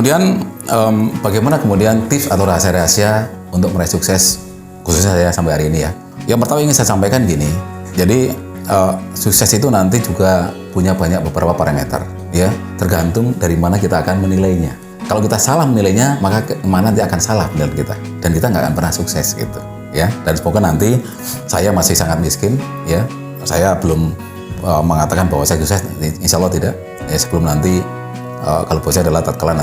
kemudian bagaimana kemudian tips atau rahasia-rahasia untuk meraih sukses khususnya saya sampai hari ini ya. Yang pertama ingin saya sampaikan gini. Jadi sukses itu nanti juga punya banyak beberapa parameter ya, tergantung dari mana kita akan menilainya. Kalau kita salah menilainya, maka mana nanti akan salah menilai kita dan kita nggak akan pernah sukses gitu ya. Dan semoga nanti saya masih sangat miskin ya. Saya belum mengatakan bahwa saya sukses, insya Allah tidak. Ya, sebelum nanti kalau bos saya adalah tatkala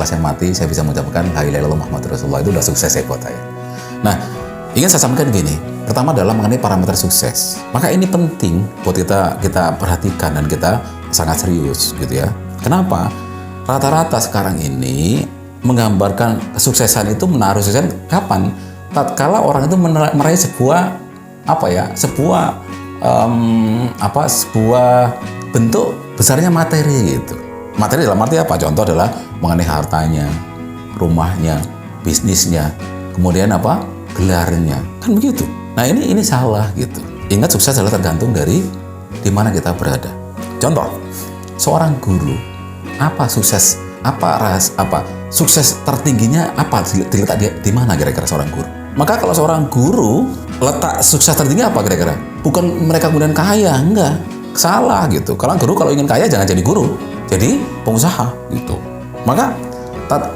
saya mati, saya bisa mengucapkan la ilaha illallah Muhammadur Rasulullah, itu udah sukses ya buat saya. Nah, ingin saya sampaikan gini. Pertama adalah mengenai parameter sukses. Maka ini penting buat kita perhatikan dan kita sangat serius gitu ya. Kenapa? Rata-rata sekarang ini menggambarkan kesuksesan itu menaruh sukses kapan? Tatkala orang itu meraih sebuah bentuk besarnya materi gitu. Materi dalam arti apa? Contoh adalah mengenai hartanya, rumahnya, bisnisnya, kemudian gelarnya, kan begitu. Nah ini salah gitu. Ingat, sukses adalah tergantung dari di mana kita berada. Contoh, seorang guru, sukses tertingginya diletak di mana kira-kira seorang guru? Maka kalau seorang guru letak sukses tertinggi apa kira-kira? Bukan mereka kemudian kaya, enggak. Salah gitu. Kalau ingin kaya jangan jadi guru, jadi pengusaha gitu. Maka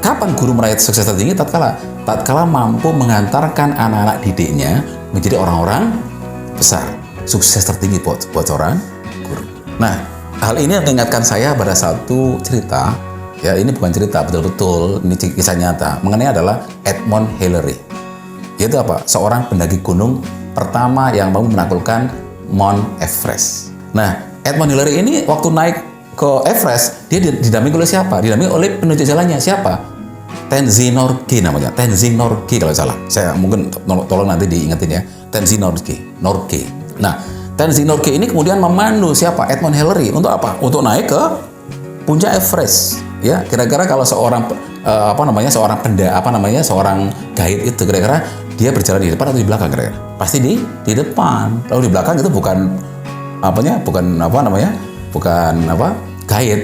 kapan guru meraih sukses tertinggi? Tatkala mampu mengantarkan anak-anak didiknya menjadi orang-orang besar. Sukses tertinggi buat seorang guru. Nah, hal ini mengingatkan saya pada satu cerita. Ya, ini bukan cerita, betul-betul ini kisah nyata. Mengenai adalah Edmund Hillary. Yaitu seorang pendaki gunung pertama yang mampu menaklukkan Mount Everest. Nah, Edmund Hillary ini waktu naik ke Everest, dia didampingi oleh siapa? Didampingi oleh penunjuk jalannya siapa? Tenzing Norgay namanya. Tenzing Norgay kalau salah. Saya mungkin tolong nanti diingetin ya. Tenzing Norgay. Nah, Tenzing Norgay ini kemudian memandu siapa? Edmund Hillary untuk apa? Untuk naik ke puncak Everest. Ya, kira-kira kalau seorang seorang guide itu kira-kira dia berjalan di depan atau di belakang kira-kira? Pasti di depan. Lalu di belakang itu bukan guide.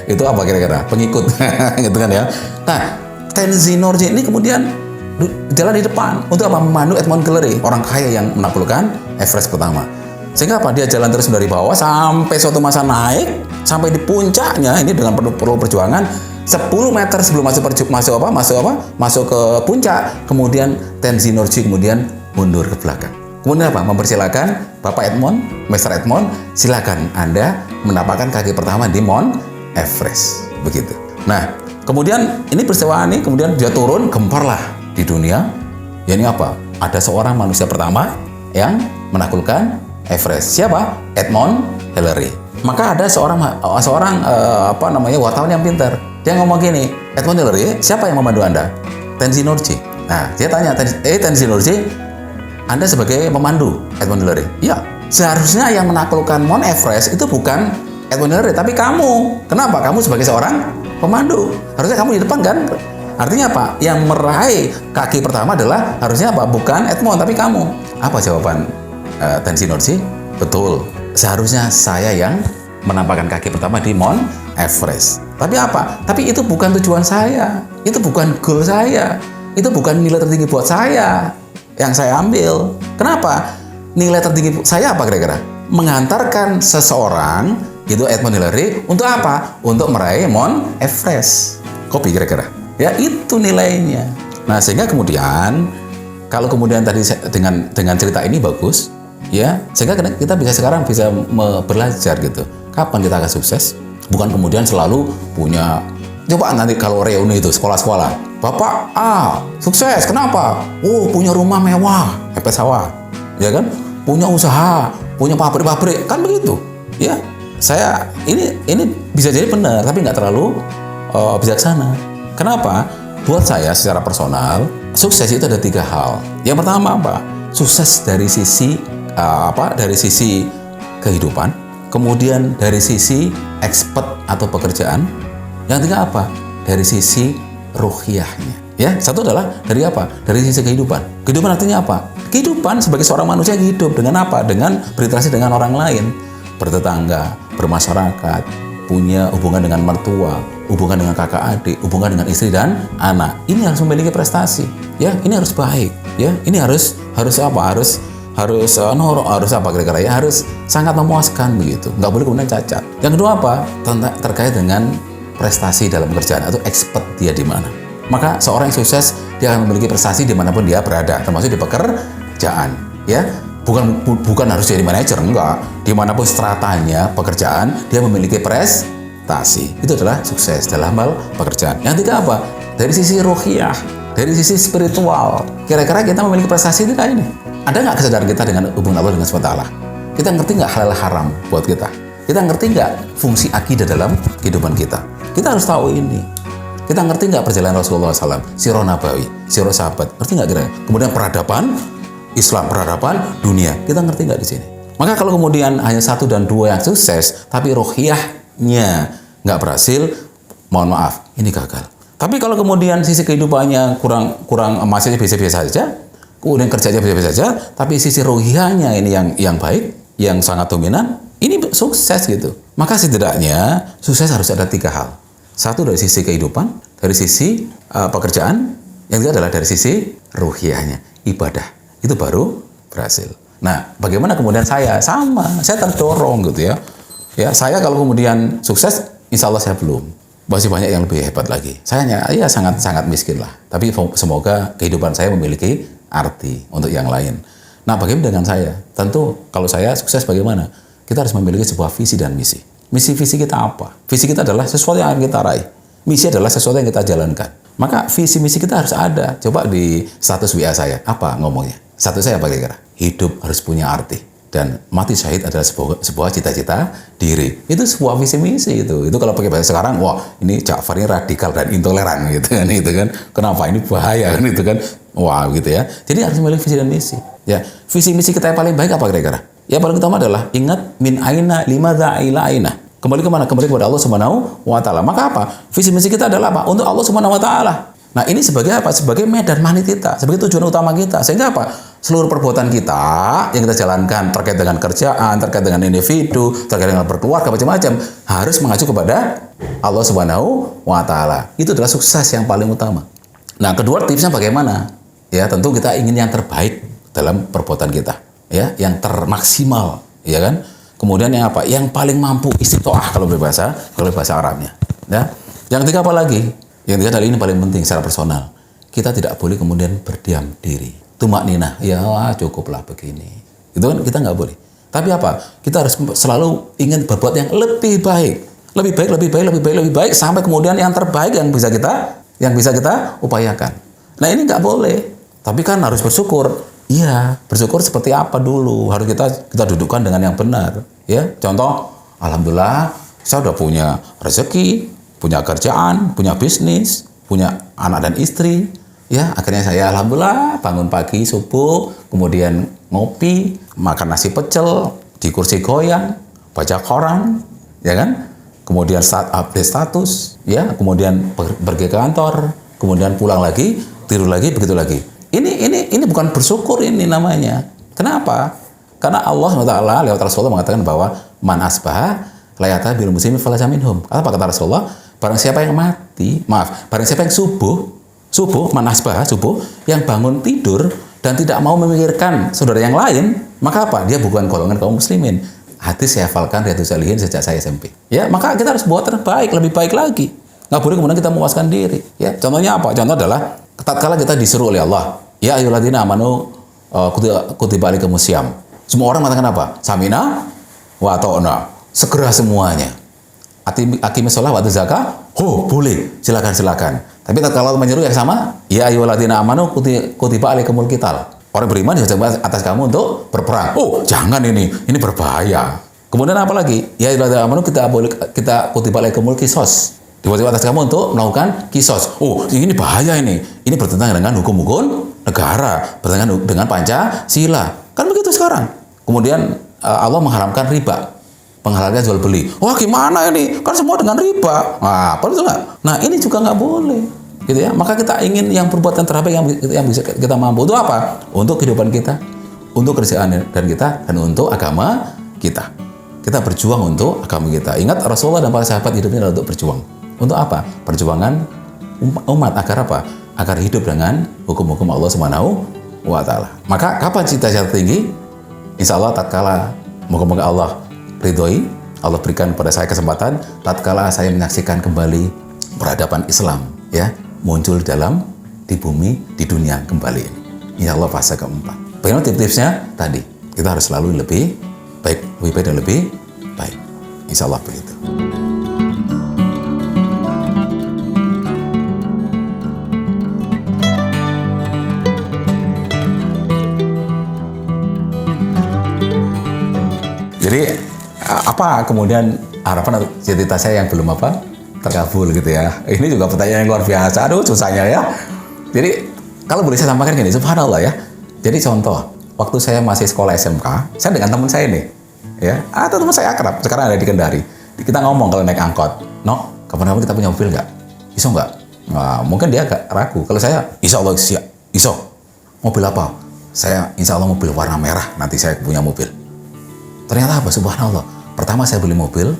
Itu apa kira-kira? Pengikut gitu kan ya. Nah, Tenzing Norgay ini kemudian jalan di depan untuk memandu Edmund Hillary, orang kaya yang menaklukkan Everest pertama. Sehingga dia jalan terus dari bawah sampai suatu masa naik sampai di puncaknya ini dengan perlu perjuangan 10 meter sebelum masuk ke puncak. Kemudian Tenzing Norgay kemudian mundur ke belakang. Kemudian mempersilakan Bapak Edmund, Mr. Edmund, silakan Anda menapakkan kaki pertama di Mount Everest. Begitu. Nah, kemudian ini peristiwa ini kemudian dia turun, gemparlah di dunia. Ya ini ada seorang manusia pertama yang menaklukkan Everest. Siapa? Edmund Hillary. Maka ada seorang wartawan yang pintar. Dia ngomong gini, Edmund Hillary, siapa yang memandu Anda? Tenzing Norgay. Nah, dia tanya, Tenzing Norgay, Anda sebagai pemandu Edmund Hillary? Iya. Seharusnya yang menaklukkan Mount Everest itu bukan Edmund Hillary, tapi kamu. Kenapa? Kamu sebagai seorang pemandu. Harusnya kamu di depan kan? Artinya apa? Yang meraih kaki pertama adalah harusnya Bukan Edmund, tapi kamu. Apa jawaban Tenzing Norgay? Betul. Seharusnya saya yang menampakkan kaki pertama di Mount Everest. Tapi Tapi itu bukan tujuan saya. Itu bukan goal saya. Itu bukan nilai tertinggi buat saya yang saya ambil. Kenapa? Nilai tertinggi saya apa kira-kira? Mengantarkan seseorang, itu Edmund Hillary, untuk apa? Untuk meraih Mount Everest. Kopi kira-kira. Ya itu nilainya. Nah, sehingga kemudian kalau kemudian tadi dengan cerita ini bagus, ya, sehingga kita sekarang bisa belajar gitu. Kapan kita akan sukses? Bukan kemudian selalu punya. Coba nanti kalau reuni itu sekolah-sekolah, Bapak sukses, kenapa? Punya rumah mewah, pepes sawah, ya kan? Punya usaha, punya pabrik-pabrik, kan begitu? Ya, saya ini bisa jadi benar, tapi nggak terlalu bijaksana. Kenapa? Buat saya secara personal, sukses itu ada 3 hal. Yang pertama sukses dari sisi dari sisi kehidupan, kemudian dari sisi expert atau pekerjaan, yang ketiga dari sisi ruhiyahnya. Ya, satu adalah dari dari sisi kehidupan. Kehidupan artinya apa? Kehidupan sebagai seorang manusia yang hidup dengan dengan berinteraksi dengan orang lain, bertetangga, bermasyarakat, punya hubungan dengan mertua, hubungan dengan kakak adik, hubungan dengan istri dan anak. Ini harus memiliki prestasi, ya. Ini harus baik, ya. Ini harus apa? Harus apa kira-kira ya? Harus sangat memuaskan begitu. Nggak boleh kemudian cacat. Yang kedua apa? Terkait dengan prestasi dalam pekerjaan atau expert dia di mana. Maka seorang yang sukses dia akan memiliki prestasi dimanapun dia berada, termasuk di pekerjaan, ya. Bukan harus jadi manajer, enggak. Dimanapun stratanya pekerjaan dia memiliki prestasi. Itu adalah sukses dalam hal pekerjaan. Yang ketiga apa? Dari sisi ruhiyah, dari sisi spiritual. Kira-kira kita memiliki prestasi tidak ini? Ada nggak kesadaran kita dengan hubungan Allah dengan SWT? Kita ngerti nggak halal haram buat kita? Kita ngerti nggak fungsi akidah dalam kehidupan kita? Kita harus tahu ini. Kita ngerti nggak perjalanan Rasulullah SAW, sirah nabawi, sirah sahabat? Ngerti nggak kira? Kemudian peradaban Islam, peradaban dunia. Kita ngerti nggak di sini? Maka kalau kemudian hanya 1 dan 2 yang sukses, tapi ruhiyahnya nggak berhasil, mohon maaf, ini gagal. Tapi kalau kemudian sisi kehidupannya kurang masih biasa-biasa saja, kemudian kerjanya biasa-biasa saja, tapi sisi ruhiyahnya ini yang baik, yang sangat dominan, ini sukses gitu. Maka setidaknya sukses harus ada 3 hal. 1 dari sisi kehidupan, dari sisi pekerjaan, yang kedua adalah dari sisi ruhiyahnya, ibadah. Itu baru berhasil. Nah, bagaimana kemudian saya terdorong gitu ya. Ya, saya kalau kemudian sukses, insya Allah saya belum. Masih banyak yang lebih hebat lagi. Saya ya sangat miskin lah. Tapi semoga kehidupan saya memiliki arti untuk yang lain. Nah, bagaimana dengan saya? Tentu kalau saya sukses bagaimana? Kita harus memiliki sebuah visi dan misi. Misi-visi kita apa? Visi kita adalah sesuatu yang akan kita raih. Misi adalah sesuatu yang kita jalankan. Maka visi-misi kita harus ada. Coba di status WA saya, apa ngomongnya? Status saya apa kira-kira? Hidup harus punya arti. Dan mati syahid adalah sebuah cita-cita diri. Itu sebuah visi-misi itu. Itu kalau pakai bahasa sekarang, wah ini Ja'far ini radikal dan intoleran gitu kan. Itu kan. Kenapa? Ini bahaya kan itu kan. Wah gitu ya. Jadi harus memiliki visi dan misi. Ya, visi-misi kita yang paling baik apa kira-kira? Ya paling utama adalah ingat min aina limadza ila aina. Kembali kemana? Kembali kepada Allah Subhanahu wa Ta'ala. Maka apa? Visi misi kita adalah apa? Untuk Allah Subhanahu wa Ta'ala. Nah, ini sebagai apa? Sebagai medan magnet kita, sebagai tujuan utama kita. Sehingga apa? Seluruh perbuatan kita yang kita jalankan terkait dengan kerjaan, terkait dengan individu, terkait dengan berkeluarga macam-macam harus mengacu kepada Allah Subhanahu wa Ta'ala. Itu adalah sukses yang paling utama. Nah, kedua tipsnya bagaimana? Ya, tentu kita ingin yang terbaik dalam perbuatan kita, ya, yang termaksimal, ya kan? Kemudian yang apa? Yang paling mampu istiqoah kalau bahasa Arabnya. Ya. Yang ketiga apa lagi? Yang ketiga adalah ini paling penting secara personal. Kita tidak boleh kemudian berdiam diri. Tumakninah, ya cukuplah begini. Itu kan kita nggak boleh. Tapi apa? Kita harus selalu ingin berbuat yang lebih baik. Lebih baik sampai kemudian yang terbaik yang bisa kita upayakan. Nah, ini nggak boleh. Tapi kan harus bersyukur. Iya, bersyukur seperti apa dulu harus kita dudukkan dengan yang benar, ya. Contoh, alhamdulillah saya udah punya rezeki, punya kerjaan, punya bisnis, punya anak dan istri, ya. Akhirnya saya alhamdulillah bangun pagi subuh, kemudian ngopi, makan nasi pecel di kursi goyang, baca koran, ya kan? Kemudian update status, ya. Kemudian pergi ke kantor, kemudian pulang lagi, tidur lagi, begitu lagi. Ini bukan bersyukur ini namanya. Kenapa? Karena Allah SWT lewat Rasulullah mengatakan bahwa man asbaha layata bil muslimin falaysa minhum. Apa kata Rasulullah? Barang siapa yang subuh man asbaha subuh yang bangun tidur dan tidak mau memikirkan saudara yang lain, maka apa? Dia bukan golongan kaum muslimin. Hadis saya hafalkan Riyadhus Shalihin sejak saya SMP. Ya, maka kita harus buat terbaik, lebih baik lagi. Nggak boleh kemudian kita memuaskan diri. Ya, contohnya apa? Contoh adalah tatkala kita disuruh oleh Allah, ya ayyuhalladzina amanu kutiba alaikumusiyam. Semua orang mengatakan apa? Samina wa ta'na. Segera semuanya. Aqimis shalah wa atuz zakah. Oh, boleh. Silakan. Tapi tatkala menyuruh yang sama, ya ayyuhalladzina amanu kutiba alaikumul qital. Orang beriman diwajibkan atas kamu untuk berperang. Oh, jangan ini berbahaya. Kemudian apa lagi? Ya ayyuhalladzina amanu kita kutiba alaikumul qisos. Diwajibkan atas kamu untuk melakukan kisos. Oh, ini bahaya ini. Ini bertentangan dengan hukum-hukum negara, bertentangan dengan Pancasila. Kan begitu sekarang. Kemudian Allah mengharamkan riba, menghalalkan jual beli. Wah, gimana ini? Kan semua dengan riba. Nah, betul nggak? Nah, ini juga nggak boleh, gitu ya. Maka kita ingin yang perbuatan terbaik yang bisa kita mampu. Untuk apa? Untuk kehidupan kita, untuk kerjaan dan kita, dan untuk agama kita. Kita berjuang untuk agama kita. Ingat Rasulullah dan para sahabat hidupnya adalah untuk berjuang. Untuk apa? Perjuangan umat agar apa? Agar hidup dengan hukum-hukum Allah Subhanahu wa Ta'ala. Maka kapan cita-cita tinggi? Insya Allah tatkala moga-moga Allah ridhoi, Allah berikan pada saya kesempatan tatkala saya menyaksikan kembali peradaban Islam ya muncul di bumi, di dunia kembali ini. Insya Allah fase keempat. Bagaimana tips-tipsnya? Tadi kita harus selalu lebih baik dan lebih baik. Insya Allah begitu. Jadi apa kemudian harapan atau cita-cita saya yang belum terkabul gitu ya. Ini juga pertanyaan yang luar biasa. Aduh susahnya ya. Jadi kalau boleh saya sampaikan gini, subhanallah ya. Jadi contoh, waktu saya masih sekolah SMK, saya dengan teman saya nih, ya, atau teman saya akrab, sekarang ada di Kendari. Kita ngomong kalau naik angkot, "No, kapan-kapan kita punya mobil nggak? Iso nggak?" Nah, mungkin dia agak ragu. Kalau saya, insya Allah siap. Iso. Mobil apa? Saya insya Allah mobil warna merah. Nanti saya punya mobil. Ternyata apa? Subhanallah. Pertama saya beli mobil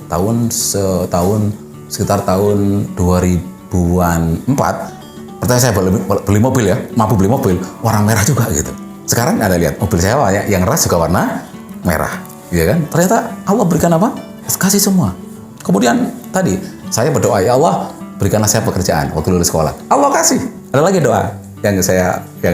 sekitar tahun 2004. Pertama saya beli mobil ya, mampu beli mobil warna merah juga gitu. Sekarang Anda lihat mobil saya yang ras juga warna merah, ya kan? Ternyata Allah berikan apa? Kasih semua. Kemudian tadi saya berdoa, ya Allah berikanlah saya pekerjaan waktu lulus sekolah. Allah kasih. Ada lagi doa yang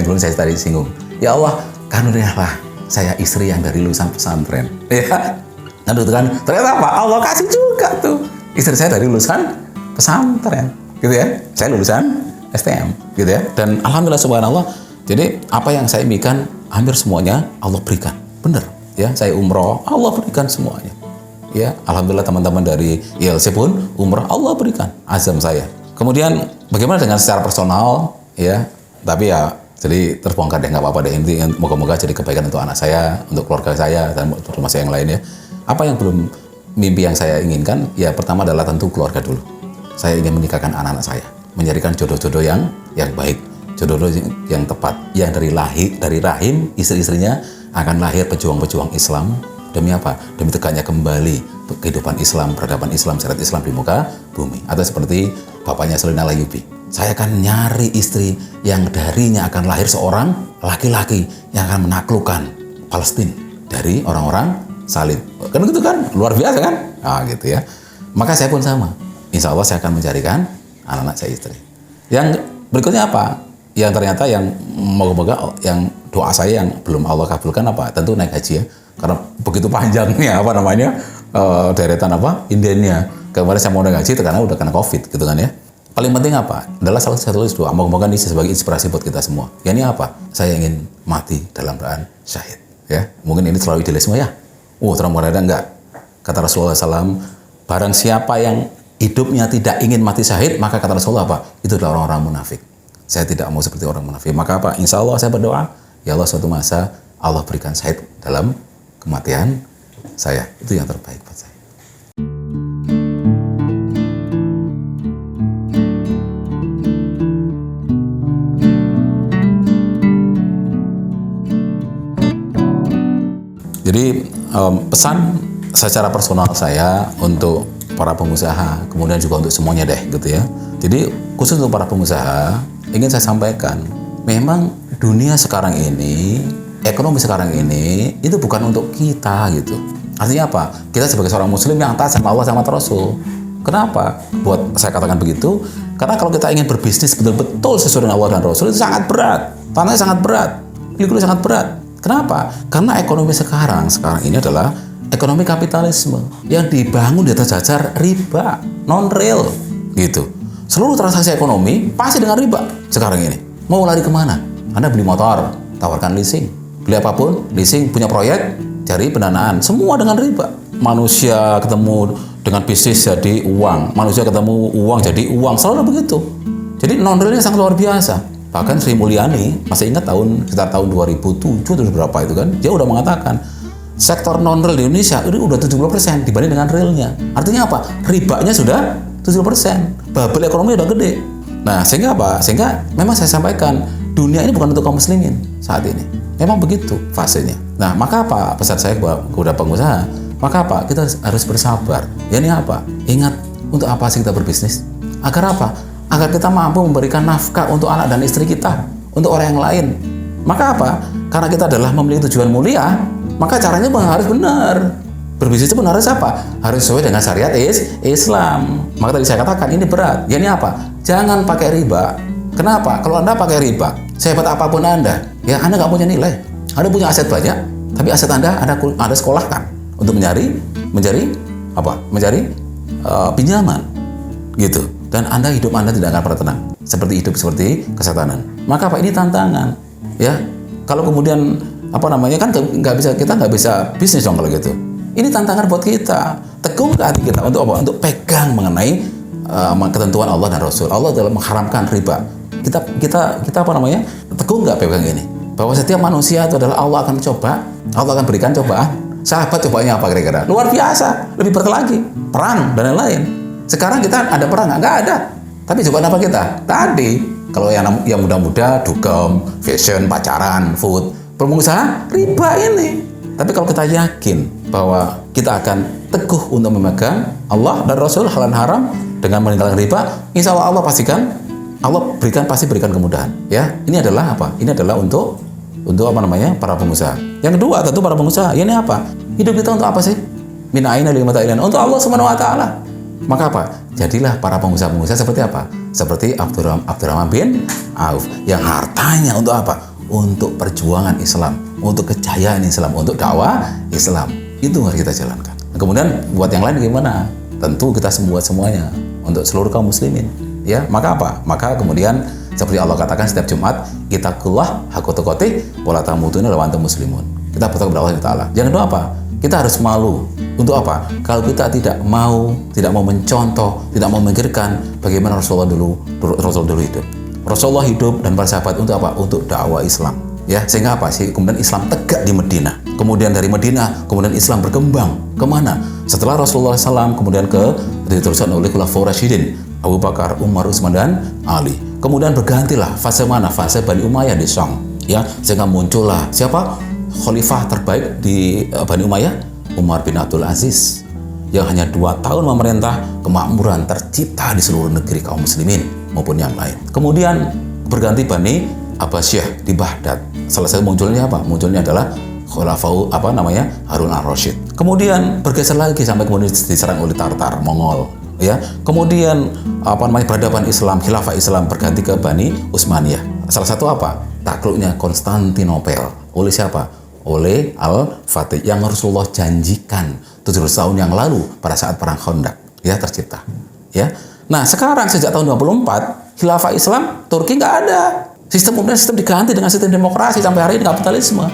dulu saya tadi singgung. Ya Allah, karunialah saya istri yang dari lulusan pesantren. Ya. Nah, itu kan ternyata apa? Allah kasih juga tuh. Istri saya dari lulusan pesantren, gitu ya. Saya lulusan STM, gitu ya. Dan alhamdulillah subhanallah. Jadi apa yang saya impikan hampir semuanya Allah berikan. Bener, ya. Saya umroh, Allah berikan semuanya. Ya, alhamdulillah teman-teman dari ILC pun umroh Allah berikan azam saya. Kemudian bagaimana dengan secara personal, ya? Tapi ya jadi terbongkar deh, nggak apa-apa deh. Intinya moga-moga jadi kebaikan untuk anak saya, untuk keluarga saya, dan untuk rumah saya yang lain ya. Apa yang belum mimpi yang saya inginkan? Ya pertama adalah tentu keluarga dulu. Saya ingin menikahkan anak-anak saya, mencarikan jodoh-jodoh yang baik, jodoh-jodoh yang tepat, yang dari rahim istri-istrinya akan lahir pejuang-pejuang Islam. Demi apa? Demi tegaknya kembali kehidupan Islam, peradaban Islam, syariat Islam di muka bumi. Atau seperti bapaknya Selina Layubi. Saya akan nyari istri yang darinya akan lahir seorang laki-laki yang akan menaklukkan Palestina dari orang-orang salib. Kan gitu kan? Luar biasa kan? Nah gitu ya. Maka saya pun sama. Insya Allah saya akan mencarikan anak-anak saya istri. Yang berikutnya apa? Yang ternyata yang moga-moga yang doa saya yang belum Allah kabulkan apa? Tentu naik haji ya. Karena begitu panjangnya deretan indiannya. Kemarin saya mau naik haji karena udah kena COVID gitu kan ya. Paling penting apa? Adalah salah satu doa. Moga-moga ini sebagai inspirasi buat kita semua. Ya ini apa? Saya ingin mati dalam keadaan syahid. Ya, mungkin ini terlalu idealisme ya. Terlalu ada enggak? Kata Rasulullah SAW, barang siapa yang hidupnya tidak ingin mati syahid, maka kata Rasulullah apa? Itu adalah orang-orang munafik. Saya tidak mau seperti orang munafik. Maka apa? Insya Allah saya berdoa, ya Allah suatu masa Allah berikan syahid dalam kematian saya. Itu yang terbaik buat saya. Jadi pesan secara personal saya untuk para pengusaha, kemudian juga untuk semuanya deh gitu ya. Jadi khusus untuk para pengusaha, ingin saya sampaikan, memang dunia sekarang ini, ekonomi sekarang ini, itu bukan untuk kita gitu. Artinya apa? Kita sebagai seorang muslim yang taat sama Allah sama Rasul. Kenapa? Buat saya katakan begitu, karena kalau kita ingin berbisnis betul-betul sesuai dengan Allah dan Rasul, itu sangat berat. Tanahnya sangat berat, likuidnya sangat berat. Kenapa? Karena ekonomi sekarang ini adalah ekonomi kapitalisme yang dibangun di atas dasar riba, non-real, gitu. Seluruh transaksi ekonomi pasti dengan riba sekarang ini. Mau lari kemana? Anda beli motor, tawarkan leasing. Beli apapun, leasing, punya proyek, cari pendanaan. Semua dengan riba. Manusia ketemu dengan bisnis jadi uang. Manusia ketemu uang jadi uang. Selalu begitu. Jadi non-realnya sangat luar biasa. Bahkan Sri Mulyani, masih ingat sekitar tahun 2007 atau berapa itu kan, dia udah mengatakan sektor non-real di Indonesia ini udah 70% dibanding dengan realnya. Artinya apa? Ribanya sudah 70%. Babel ekonomi udah gede. Nah, sehingga apa? Sehingga memang saya sampaikan, dunia ini bukan untuk kaum muslimin saat ini. Memang begitu fasenya. Nah, maka apa? Pesan saya kepada pengusaha, maka apa? Kita harus bersabar. Ya ini apa? Ingat, untuk apa sih kita berbisnis? Agar apa? Agar kita mampu memberikan nafkah untuk anak dan istri kita, untuk orang yang lain. Maka apa? Karena kita adalah memiliki tujuan mulia, maka caranya harus benar. Berbisnis itu pun harus apa? Harus sesuai dengan syariat Islam. Maka tadi saya katakan ini berat. Ya ini apa? Jangan pakai riba. Kenapa? Kalau Anda pakai riba, sehebat apapun Anda, ya Anda nggak punya nilai. Anda punya aset banyak, tapi aset Anda sekolahkan untuk mencari pinjaman, gitu. Dan hidup Anda tidak akan pernah tenang. Seperti hidup seperti kesetanan. Maka apa? Ini tantangan, ya. Kalau kemudian kan kita nggak bisa bisnis dong kalau gitu. Ini tantangan buat kita. Teguh ke hati kita untuk apa? Untuk pegang mengenai ketentuan Allah dan Rasul. Allah telah mengharamkan riba. Kita teguh nggak pegang ini? Bahwa setiap manusia itu adalah Allah akan Allah akan berikan cobaan. Sahabat cobaannya apa kira-kira? Luar biasa, lebih berat lagi, perang dan lain-lain. Sekarang kita ada perang nggak ada. Tapi cobaan apa kita? Tadi kalau yang muda-muda, dugem, fashion, pacaran, food, pengusaha, riba ini. Tapi kalau kita yakin bahwa kita akan teguh untuk memegang Allah dan Rasul halal haram dengan meninggalkan riba, insya Allah pasti berikan kemudahan. Ya, ini adalah apa? Ini adalah untuk para pengusaha. Yang kedua tentu para pengusaha. Ini apa? Hidup kita untuk apa sih? Min aina li mata'ilana. Untuk Allah Subhanahu wa taala. Maka apa? Jadilah para pengusaha-pengusaha seperti apa? Seperti Abdurrahman bin Auf yang hartanya untuk apa? Untuk perjuangan Islam, untuk kejayaan Islam, untuk dakwah Islam. Itu harus kita jalankan. Kemudian buat yang lain gimana? Tentu kita semuanya untuk seluruh kaum muslimin. Ya, maka apa? Maka kemudian seperti Allah katakan setiap Jumat, ittaqullah haqqa tuqatih wa la tamutunna illa wa antum muslimun. Kita bertakwa kepada Allah Taala. Jangan lupa apa? Kita harus malu. Untuk apa? Kalau kita tidak mau mencontoh, tidak mau memikirkan bagaimana Rasul dulu hidup. Rasulullah hidup dan para sahabat untuk apa? Untuk dakwah Islam. Ya, sehingga apa sih? Kemudian Islam tegak di Madinah. Kemudian dari Madinah, kemudian Islam berkembang kemana? Setelah Rasulullah SAW, kemudian diteruskan oleh Khulafaur Rasyidin, Abu Bakar, Umar, Utsman, dan Ali. Kemudian bergantilah fase mana? Fase Bani Umayyah di Syam. Ya, sehingga muncullah siapa? Khalifah terbaik di Bani Umayyah, Umar bin Abdul Aziz, yang hanya 2 tahun memerintah, kemakmuran tercipta di seluruh negeri kaum muslimin maupun yang lain. Kemudian berganti Bani Abbasiyah di Baghdad. Selesai munculnya apa? Munculnya adalah Khulafaur Harun al-Rasyid. Kemudian bergeser lagi sampai kemudian diserang oleh Tartar, Mongol. Ya, kemudian peradaban Islam, khilafah Islam berganti ke Bani Utsmaniyah. Salah satu apa? Takluknya Konstantinopel. Oleh siapa? Oleh Al-Fatih yang Rasulullah janjikan 700 tahun yang lalu pada saat perang Khandaq, ya, tercipta. Ya. Nah, sekarang sejak tahun 24, khilafah Islam Turki nggak ada. Sistem diganti dengan sistem demokrasi sampai hari ini kapitalisme.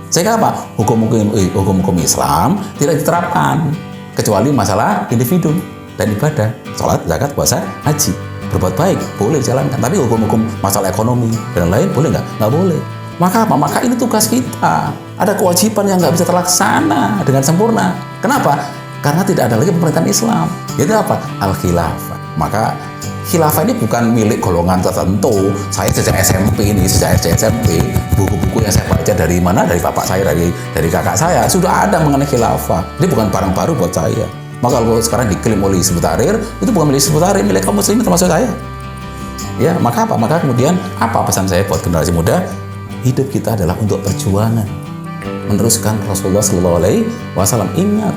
Sehingga apa? Hukum Islam tidak diterapkan kecuali masalah individu dan ibadah, sholat, zakat, puasa, haji. Berbuat baik boleh dijalankan, tapi hukum-hukum masalah ekonomi dan lain boleh nggak? Nggak boleh. Maka apa? Maka ini tugas kita. Ada kewajiban yang nggak bisa terlaksana dengan sempurna. Kenapa? Karena tidak ada lagi pemerintahan Islam. Itu apa? Al-Khilafah. Maka khilafah ini bukan milik golongan tertentu. Saya sejak SMP, buku-buku yang saya baca dari mana? Dari bapak saya, dari kakak saya sudah ada mengenai khilafah. Ini bukan barang baru buat saya. Maka kalau sekarang diklaim oleh Hizbut Tahrir, itu bukan milik Hizbut Tahrir, milik kaum muslimin termasuk saya. Ya, maka apa? Maka kemudian apa pesan saya buat generasi muda? Hidup kita adalah untuk perjuangan, meneruskan Rasulullah SAW. Ingat,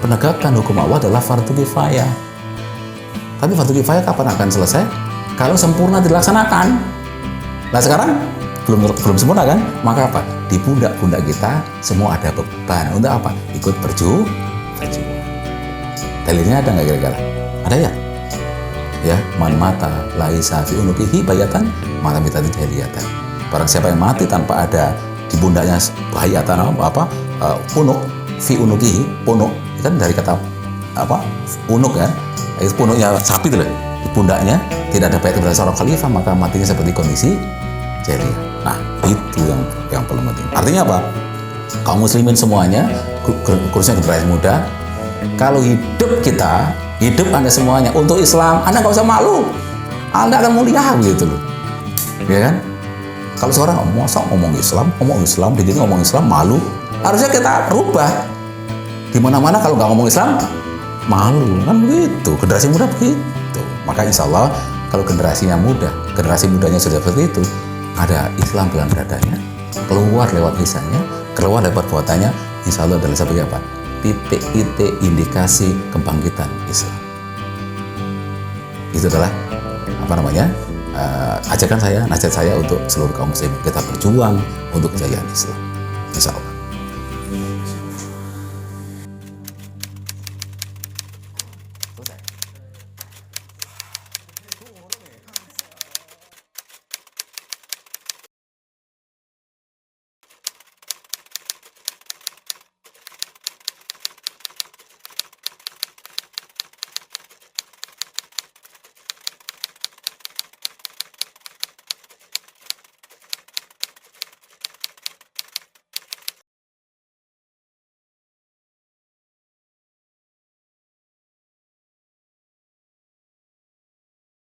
penegakan hukum Allah adalah fardu kifayah. Tapi fardu kifayah kapan akan selesai? Kalau sempurna dilaksanakan. Nah sekarang belum sempurna kan? Maka apa? Di pundak-pundak kita semua ada beban. Untuk apa? Ikut berjuang. Dalilnya ada nggak kira-kira? Ada ya? Ya, man mata laisa fi unukihi bayatan mata mitati jahiliyatan. Barang siapa yang mati tanpa ada di pundaknya bayatan unuk fi unukihi, unuk kan dari kata unuk ya. Itu punuknya sapi itu loh. Di pundaknya tidak ada bayat kepada seorang khalifah, maka matinya seperti kondisi jahiliyah. Nah, itu yang paling penting. Artinya apa? Kaum muslimin semuanya, khususnya generasi muda, kalau hidup Anda semuanya untuk Islam, Anda nggak usah malu. Anda akan mulia begitu loh. Ya kan? Kalau seorang ngomong Islam, begini ngomong Islam, malu. Harusnya kita rubah. Di mana-mana kalau nggak ngomong Islam, malu. Kan begitu. Generasi muda begitu. Maka insya Allah kalau generasinya muda, generasi mudanya sudah seperti itu, ada Islam dalam dadanya, keluar lewat lisannya, keluar lewat perbuatannya, insya Allah adalah sebagai apa? Titik-titik indikasi kebangkitan Islam. Itu adalah ajakan saya, nasihat saya untuk seluruh kaum muslim. Kita berjuang untuk kejayaan Islam, insya Allah.